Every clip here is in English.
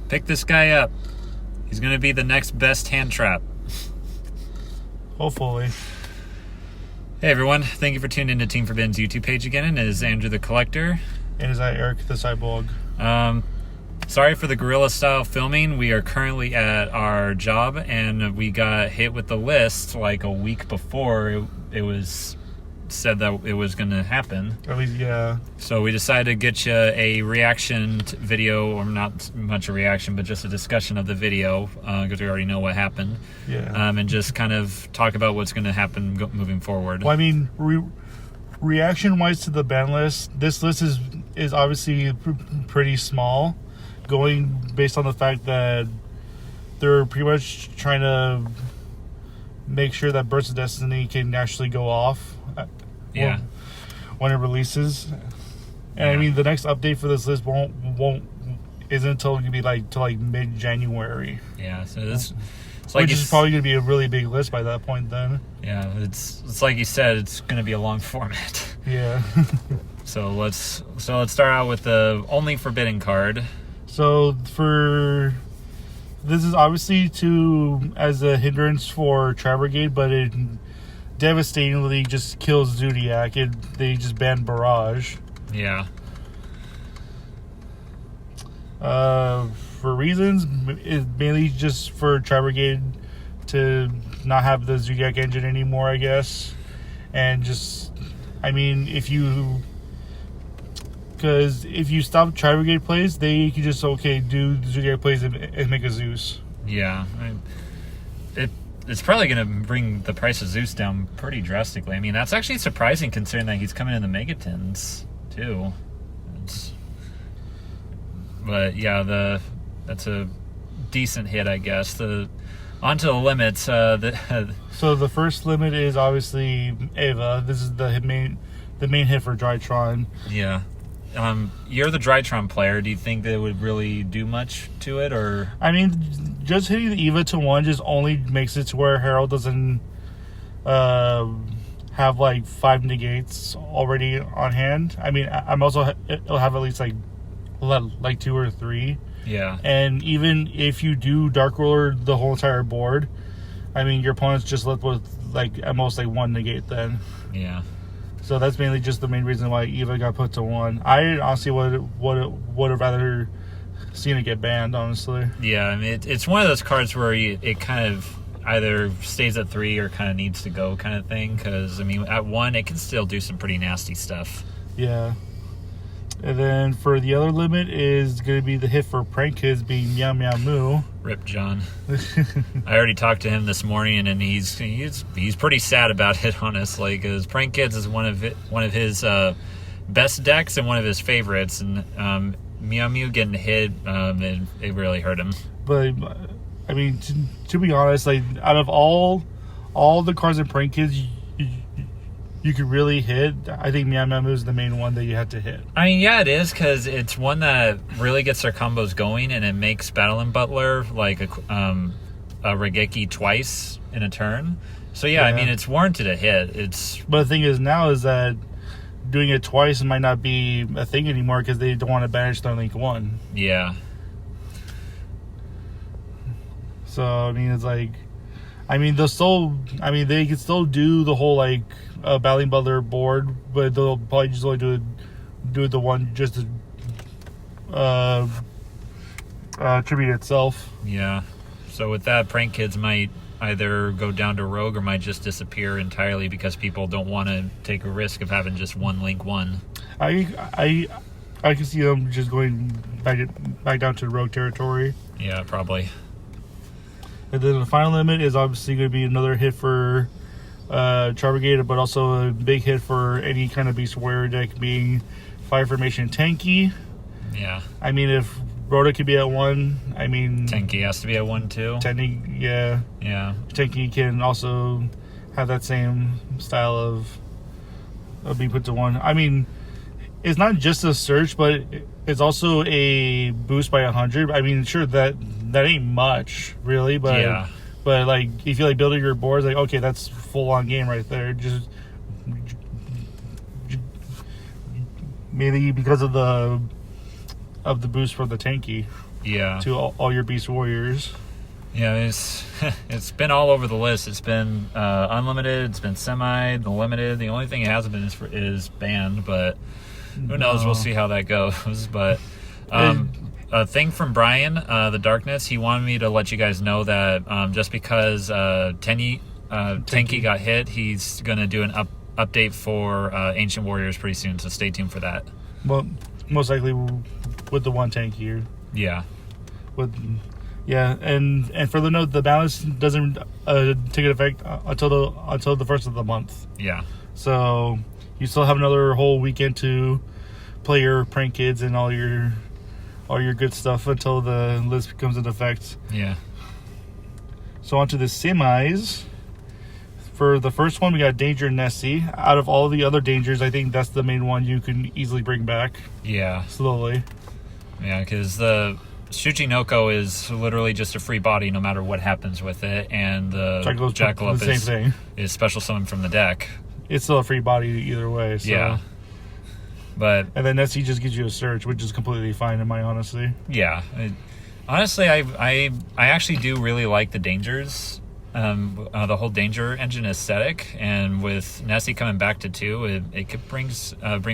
Pick this guy up. He's going to be the next best hand trap. Hopefully. Hey everyone, thank you for tuning in to Team Forbidden's YouTube page again. And it is Andrew the Collector. And is that Eric the Cyborg? Sorry for the guerrilla style filming. We are currently at our job and we got hit with the list like a week before it was said that it was going to happen. At least, yeah. So we decided to get you a reaction video, or not much a reaction, but just a discussion of the video, because we already know what happened. Yeah. And just kind of talk about what's going to happen moving forward. Well, I mean, reaction-wise to the ban list, this list is obviously pretty small, going based on the fact that they're pretty much trying to make sure that Birds of Destiny can actually go off. Yeah. When it releases. And yeah. I mean, the next update for this list isn't until gonna be like mid-January. Yeah, so this it's like which is probably gonna be a really big list by that point then. Yeah, it's like you said, it's gonna be a long format. Yeah. So let's start out with the only forbidden card. So this is obviously as a hindrance for Tri Brigade, but it devastatingly just kills Zodiac. They just banned Barrage. Yeah. For reasons, it's mainly just for Tri Brigade to not have the Zodiac engine anymore, I guess. And just, I mean, because if you stop Tri Brigade plays, they can just, do the Zodiac plays and make a Zeus. Yeah. It's probably going to bring the price of Zeus down pretty drastically. I mean, that's actually surprising considering that he's coming in the Megatons, too. But, yeah, that's a decent hit, I guess. Onto the limits. So the first limit is obviously Ava. This is the main hit for Drytron. Yeah. You're the Drytron player. Do you think that it would really do much to it, or? I mean, just hitting the Eva to 1 just only makes it to where Herald doesn't have like 5 negates already on hand. I mean, it'll have at least like 2 or 3. Yeah. And even if you do Dark Roller the whole entire board, I mean, your opponent's just left with at most 1 negate then. Yeah. So that's mainly just the main reason why Eva got put to 1. I honestly would have rather seen it get banned, honestly. Yeah, I mean, it's one of those cards where it kind of either stays at 3 or kind of needs to go kind of thing. Because, I mean, at 1, it can still do some pretty nasty stuff. Yeah. And then for the other limit is going to be the hit for Prank Kids being Meow Meow Moo. Rip John. I already talked to him this morning, and he's pretty sad about it, honestly, because Prank Kids is one of his best decks and one of his favorites, and Meow Meow getting hit, it really hurt him. But I mean, to be honest, out of all the cards in Prank Kids you could really hit, I think Meow Meow Moo is the main one that you had to hit. I mean, yeah, it is, because it's one that really gets their combos going, and it makes Battle and Butler like a Regeki twice in a turn. So yeah, I mean, it's warranted a hit. But the thing is now is that doing it twice might not be a thing anymore because they don't want to banish their Link 1. Yeah. So I mean, it's they can still do the whole Battling Butler board, but they'll probably just only do it the one just to tribute itself. Yeah. So with that, Prank Kids might either go down to Rogue or might just disappear entirely because people don't want to take a risk of having just one Link 1. I can see them just going back down to Rogue territory. Yeah, probably. And then the final limit is obviously going to be another hit for Tri Brigade, but also a big hit for any kind of Beast Warrior deck, being Fire Formation Tanky. Yeah. I mean, if Rhoda could be at 1, I mean... Tanky has to be at 1 too. Tanky, yeah. Yeah. Tanky can also have that same style of being put to 1. I mean, it's not just a search, but it's also a boost by 100. I mean, sure, that ain't much, really, but... Yeah. But if you building your boards, okay, that's full on game right there. Just mainly because of the boost for the Tanky. Yeah. To all your Beast Warriors. Yeah, it's been all over the list. It's been unlimited. It's been semi, the limited. The only thing it hasn't been is banned, but who knows? We'll see how that goes. But a thing from Brian, the Darkness, he wanted me to let you guys know that just because Tenki got hit, he's going to do an update for Ancient Warriors pretty soon, so stay tuned for that. Well, most likely with the one tank here. Yeah. And for the note, the balance doesn't take effect until the first of the month. Yeah. So you still have another whole weekend to play your prank kids and all your good stuff until the list comes into effect. Yeah. So on to the semis. For the first one, we got Danger Nessie. Out of all the other dangers, I think that's the main one you can easily bring back. Yeah. Slowly. Yeah, because the Shujinoko is literally just a free body no matter what happens with it, and the Jackalope is special summon from the deck. It's still a free body either way. So. Yeah. And then Nessie just gives you a search, which is completely fine in my honesty. Yeah. Honestly, I actually do really like the dangers. The whole danger engine aesthetic, and with Nessie coming back to 2, it could bring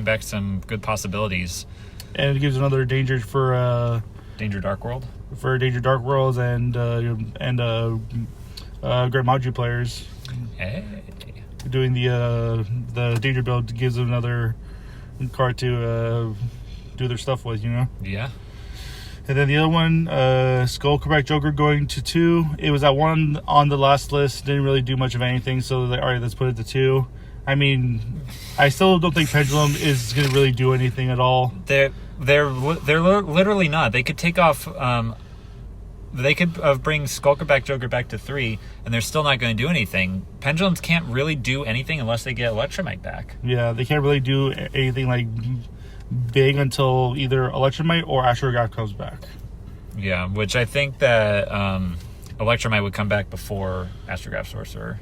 back some good possibilities. And it gives another danger for Danger Dark World. For Danger Dark Worlds and Great Maju players. Hey. Doing the danger build gives them another card to do their stuff with, Yeah. And then the other one, Skullcrack Joker going to 2. It was at 1 on the last list. Didn't really do much of anything, so all right, let's put it to 2. I mean, I still don't think Pendulum is going to really do anything at all. They're literally not. They could take off. They could bring Skullcrack Joker back to 3, and they're still not going to do anything. Pendulums can't really do anything unless they get Electromite back. Yeah, they can't really do anything like big until either Electromite or Astrograph comes back. Yeah, which I think that Electromite would come back before Astrograph Sorcerer.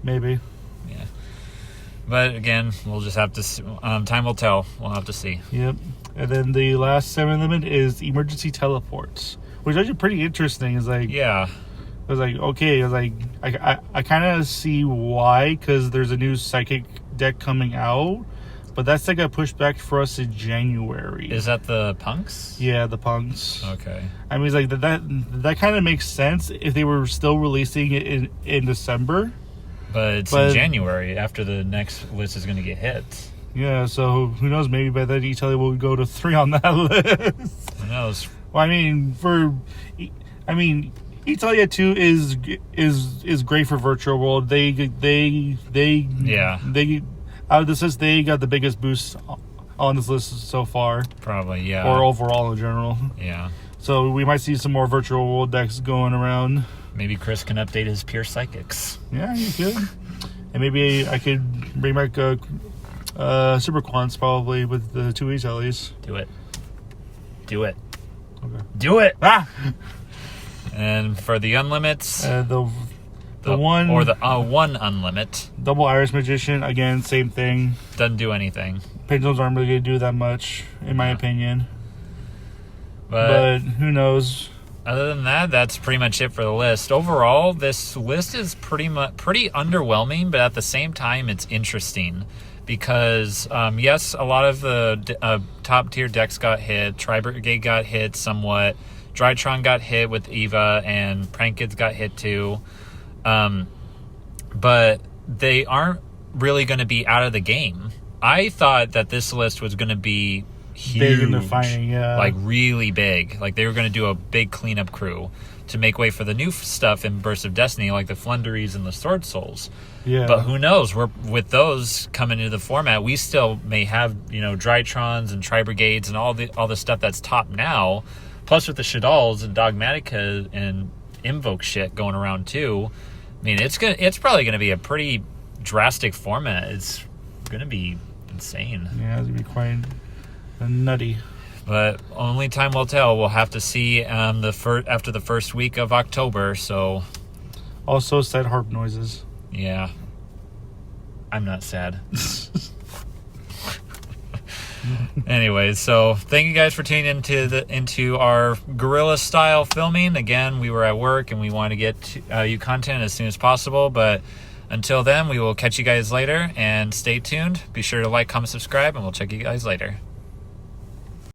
Maybe. Yeah. But again, we'll just have to time will tell. We'll have to see. Yep. And then the last 7 limit is Emergency Teleports, which is actually pretty interesting. It's like, yeah. I was like, okay. I was like, I kind of see why, because there's a new Psychic deck coming out. But that set got pushed back for us in January. Is that the Punks? Yeah, the Punks. Okay. I mean, it's like that kind of makes sense if they were still releasing it in December. But it's in January after the next list is going to get hit. Yeah, so who knows? Maybe by then Italia will go to 3 on that list. Who knows? Well, Italia 2 is great for Virtual World. They out of this list, they got the biggest boost on this list so far. Probably, yeah. Or overall in general. Yeah. So we might see some more Virtual World decks going around. Maybe Chris can update his Pure Psychics. Yeah, you could. And maybe I could bring back Super Quants probably with the 2 Italias. Do it. Do it. Okay. Do it! Ah! And for the Unlimits... The one unlimit. Double Iris Magician, again, same thing. Doesn't do anything. Pendulums aren't really going to do that much, in my opinion. But who knows? Other than that, that's pretty much it for the list. Overall, this list is pretty underwhelming, but at the same time, it's interesting. Because, yes, a lot of the top-tier decks got hit. Tri-Brigade got hit somewhat. Drytron got hit with Eva, and Prank Kids got hit too. But they aren't really going to be out of the game. I thought that this list was going to be huge, big in the fighting, yeah. Like really big. Like they were going to do a big cleanup crew to make way for the new stuff in Burst of Destiny, like the Flunderies and the Sword Souls. Yeah. But who knows? With those coming into the format, we still may have Drytrons and Tri-Brigades and all the stuff that's top now. Plus with the Shadals and Dogmatica and Invoke shit going around too. I mean, it's probably going to be a pretty drastic format. It's going to be insane. Yeah, it's going to be quite nutty. But only time will tell. We'll have to see after the first week of October. So, also sad harp noises. Yeah, I'm not sad. Anyways, so thank you guys for tuning into our guerrilla style filming. Again, we were at work and we want to get you content as soon as possible. But until then, we will catch you guys later and stay tuned. Be sure to like, comment, subscribe, and we'll check you guys later.